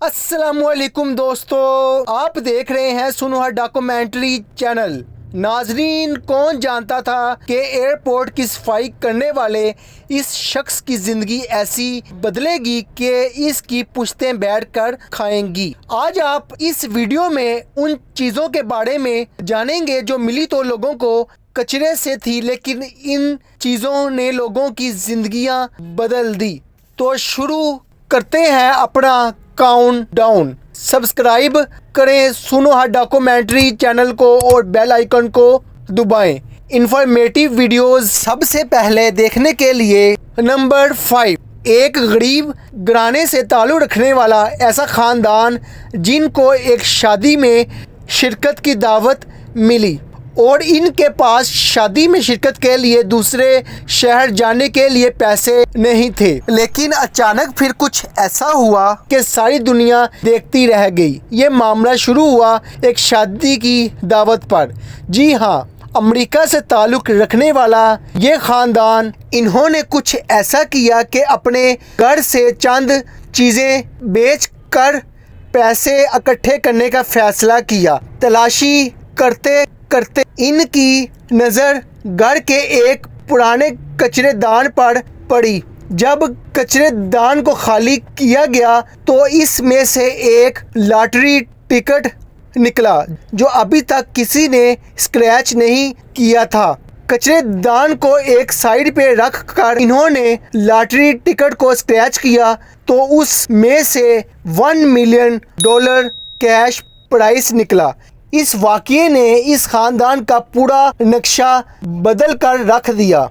السلام علیکم دوستو، آپ دیکھ رہے ہیں سنوہا ڈاکومنٹری چینل۔ ناظرین، کون جانتا تھا کہ ایئرپورٹ کی صفائی کرنے والے اس شخص کی زندگی ایسی بدلے گی کہ اس کی پشتیں بیٹھ کر کھائیں گی۔ آج آپ اس ویڈیو میں ان چیزوں کے بارے میں جانیں گے جو ملی تو لوگوں کو کچرے سے تھی، لیکن ان چیزوں نے لوگوں کی زندگیاں بدل دی۔ تو شروع کرتے ہیں اپنا کاؤنٹ ڈاؤن۔ سبسکرائب کریں سنوہا ڈاکومنٹری چینل کو اور بیل آئیکن کو دبائیں انفارمیٹیو ویڈیوز سب سے پہلے دیکھنے کے لیے۔ نمبر 5، ایک غریب گھرانے سے تعلق رکھنے والا ایسا خاندان جن کو ایک شادی میں شرکت کی دعوت ملی اور ان کے پاس شادی میں شرکت کے لیے دوسرے شہر جانے کے لیے پیسے نہیں تھے، لیکن اچانک پھر کچھ ایسا ہوا کہ ساری دنیا دیکھتی رہ گئی۔ یہ معاملہ شروع ہوا ایک شادی کی دعوت پر۔ جی ہاں، امریکہ سے تعلق رکھنے والا یہ خاندان، انہوں نے کچھ ایسا کیا کہ اپنے گھر سے چند چیزیں بیچ کر پیسے اکٹھے کرنے کا فیصلہ کیا۔ تلاشی کرتے کرتے ان کی نظر گھر کے ایک پرانے کچرے دان پر پڑی۔ جب کچرے دان کو خالی کیا گیا تو اس میں سے ایک لاٹری ٹکٹ نکلا جو ابھی تک کسی نے اسکریچ نہیں کیا تھا۔ کچرے دان کو ایک سائیڈ پہ رکھ کر انہوں نے لاٹری ٹکٹ کو اسکریچ کیا تو اس میں سے $1 ملین کیش پرائز نکلا۔ اس واقعے نے اس خاندان کا پورا نقشہ بدل کر رکھ دیا۔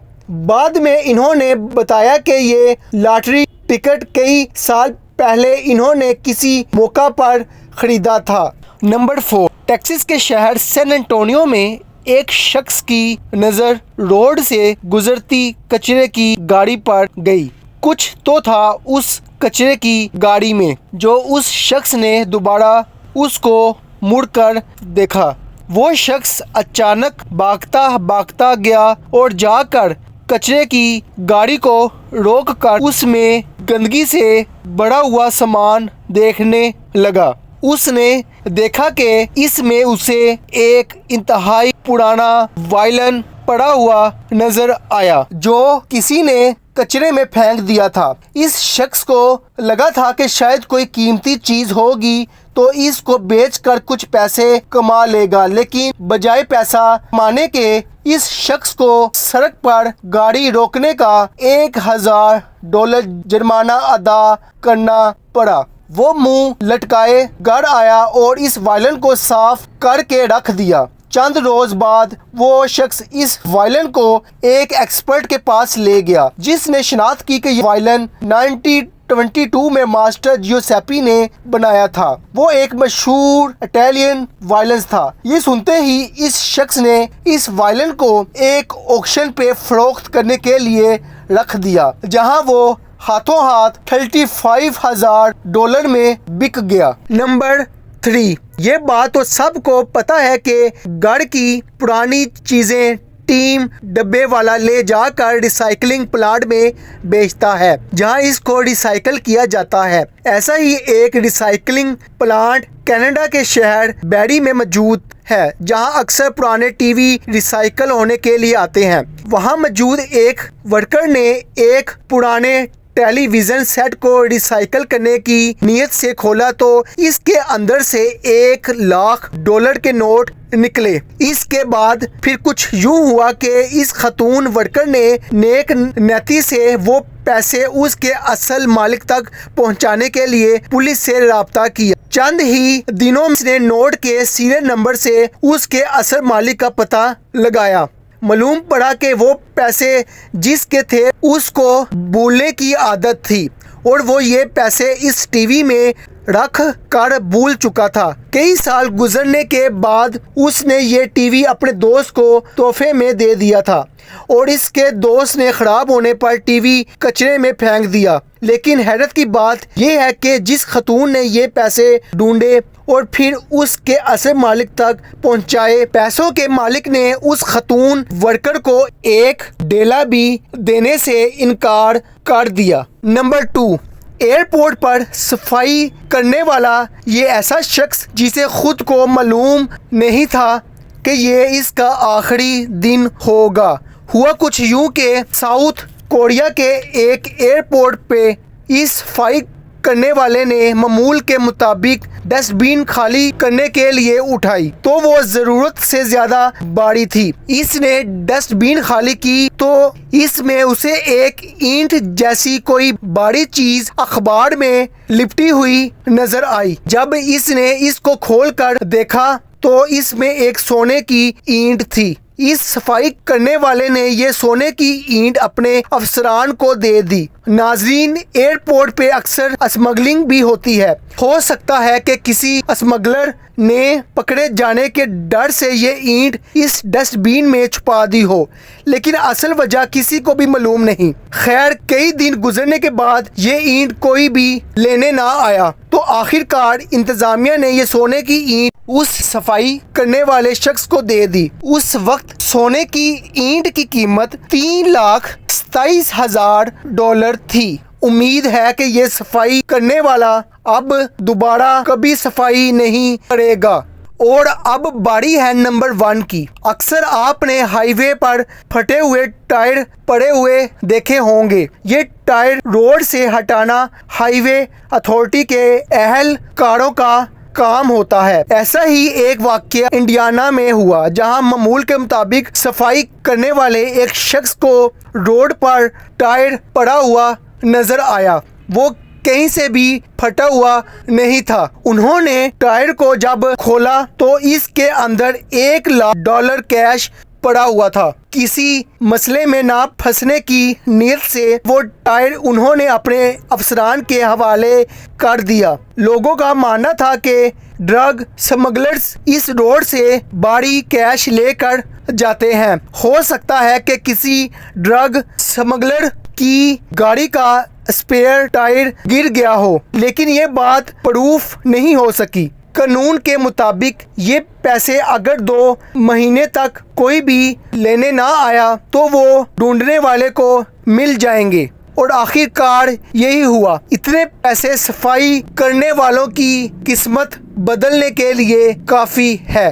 بعد میں انہوں نے بتایا کہ یہ لاٹری ٹکٹ کئی سال پہلے انہوں نے کسی موقع پر خریدا تھا۔ نمبر 4، ٹیکساس کے شہر سین انٹونیو میں ایک شخص کی نظر روڈ سے گزرتی کچرے کی گاڑی پر گئی۔ کچھ تو تھا اس کچرے کی گاڑی میں جو اس شخص نے دوبارہ اس کو مڑ کر دیکھا۔ وہ شخص اچانک بھاگتا گیا اور جا کر کچرے کی گاڑی کو روک کر اس میں گندگی سے بھرا ہوا سامان دیکھنے لگا۔ اس نے دیکھا کہ اس میں اسے ایک انتہائی پرانا وائلن پڑا ہوا نظر آیا جو کسی نے کچرے میں پھینک دیا تھا۔ اس شخص کو لگا تھا کہ شاید کوئی قیمتی چیز ہوگی تو اس کو بیچ کر کچھ پیسے کما لے گا، لیکن بجائے پیسہ کمانے کے اس شخص کو سڑک پر گاڑی روکنے کا $1000 جرمانہ ادا کرنا پڑا۔ وہ منہ لٹکائے گھر آیا اور اس وائلن کو صاف کر کے رکھ دیا۔ چند روز بعد وہ شخص اس وائلن کو ایک ایکسپرٹ کے پاس لے گیا جس نے شناخت کی کہ یہ وائلن 1922 میں ماسٹر جیوسیپی نے بنایا تھا۔ وہ ایک مشہور اٹیلین وائلن تھا۔ یہ سنتے ہی اس شخص نے اس وائلن کو ایک آکشن پہ فروخت کرنے کے لیے رکھ دیا، جہاں وہ ہاتھوں ہاتھ $35,000 میں بک گیا۔ نمبر 3، یہ بات تو سب کو پتا ہے کہ گھر کی پرانی چیزیں ٹیم ڈبے والا لے جا کر ریسائکلنگ پلانٹ میں بیچتا ہے جہاں اس کو ریسائکل کیا جاتا ہے۔ ایسا ہی ایک ریسائکلنگ پلانٹ کینیڈا کے شہر بیری میں موجود ہے جہاں اکثر پرانے ٹی وی ریسائکل ہونے کے لیے آتے ہیں۔ وہاں موجود ایک ورکر نے ایک پرانے ٹیلی ویژن سیٹ کو ریسائکل کرنے کی نیت سے کھولا تو اس کے اندر سے $1,00,000 کے نوٹ نکلے۔ اس کے بعد پھر کچھ یوں ہوا کہ اس خاتون ورکر نے نیک نیتی سے وہ پیسے اس کے اصل مالک تک پہنچانے کے لیے پولیس سے رابطہ کیا۔ چند ہی دنوں میں اس نے نوٹ کے سیریل نمبر سے اس کے اصل مالک کا پتہ لگایا۔ معلوم پڑا کہ وہ پیسے جس کے تھے اس کو بھولنے کی عادت تھی اور وہ یہ پیسے اس ٹی وی میں رکھ کر بھول چکا تھا۔ کئی سال گزرنے کے بعد اس نے یہ ٹی وی اپنے دوست کو تحفے میں دے دیا تھا اور اس کے دوست نے خراب ہونے پر ٹی وی کچرے میں پھینک دیا۔ لیکن حیرت کی بات یہ ہے کہ جس خاتون نے یہ پیسے ڈھونڈے اور پھر اس کے اصل مالک تک پہنچائے، پیسوں کے مالک نے اس خاتون ورکر کو $1 بھی دینے سے انکار کر دیا۔ نمبر 2، ایئرپورٹ پر صفائی کرنے والا یہ ایسا شخص جسے خود کو معلوم نہیں تھا کہ یہ اس کا آخری دن ہوگا۔ ہوا کچھ یوں کہ ساؤتھ کوریا کے ایک ایئرپورٹ پہ اس صفائی کرنے والے نے معمول کے مطابق ڈسٹ بین خالی کرنے کے لیے اٹھائی تو وہ ضرورت سے زیادہ باری تھی۔ اس نے ڈسٹ بین خالی کی تو اس میں اسے ایک اینٹ جیسی کوئی باری چیز اخبار میں لپٹی ہوئی نظر آئی۔ جب اس نے اس کو کھول کر دیکھا تو اس میں ایک سونے کی اینٹ تھی۔ اس صفائی کرنے والے نے یہ سونے کی اینٹ اپنے افسران کو دے دی۔ ناظرین، ایئرپورٹ پہ اکثر اسمگلنگ بھی ہوتی ہے۔ ہو سکتا ہے کہ کسی اسمگلر نے پکڑے جانے کے ڈر سے یہ اینٹ اس ڈسٹ بین میں چھپا دی ہو، لیکن اصل وجہ کسی کو بھی معلوم نہیں۔ خیر، کئی دن گزرنے کے بعد یہ اینٹ کوئی بھی لینے نہ آیا تو آخر کار انتظامیہ نے یہ سونے کی اینٹ اس صفائی کرنے والے شخص کو دے دی۔ اس وقت سونے کی اینٹ کی قیمت $3,27,000 تھی۔ امید ہے کہ یہ صفائی کرنے والا اب دوبارہ کبھی صفائی نہیں کرے گا۔ اور اب باری ہے نمبر 1 کی۔ اکثر آپ نے ہائی وے پر پھٹے ہوئے ٹائر پڑے ہوئے دیکھے ہوں گے۔ یہ ٹائر روڈ سے ہٹانا ہائی وے اتھارٹی کے اہلکاروں کا کام ہوتا ہے۔ ایسا ہی ایک واقعہ انڈیانا میں ہوا جہاں معمول کے مطابق صفائی کرنے والے ایک شخص کو روڈ پر ٹائر پڑا ہوا نظر آیا۔ وہ کہیں سے بھی پھٹا ہوا نہیں تھا۔ انہوں نے ٹائر کو جب کھولا تو اس کے اندر $1,00,000 کیش پڑا ہوا تھا۔ کسی مسئلے میں نہ پھنسنے کی نیت سے وہ ٹائر انہوں نے اپنے افسران کے حوالے کر دیا۔ لوگوں کا ماننا تھا کہ ڈرگ سمگلرز اس روڈ سے بھاری کیش لے کر جاتے ہیں۔ ہو سکتا ہے کہ کسی ڈرگ سمگلر کی گاڑی کا اسپیئر ٹائر گر گیا ہو، لیکن یہ بات پروف نہیں ہو سکی۔ قانون کے مطابق یہ پیسے اگر 2 مہینے تک کوئی بھی لینے نہ آیا تو وہ ڈھونڈنے والے کو مل جائیں گے، اور آخر کار یہی ہوا۔ اتنے پیسے صفائی کرنے والوں کی قسمت بدلنے کے لیے کافی ہے۔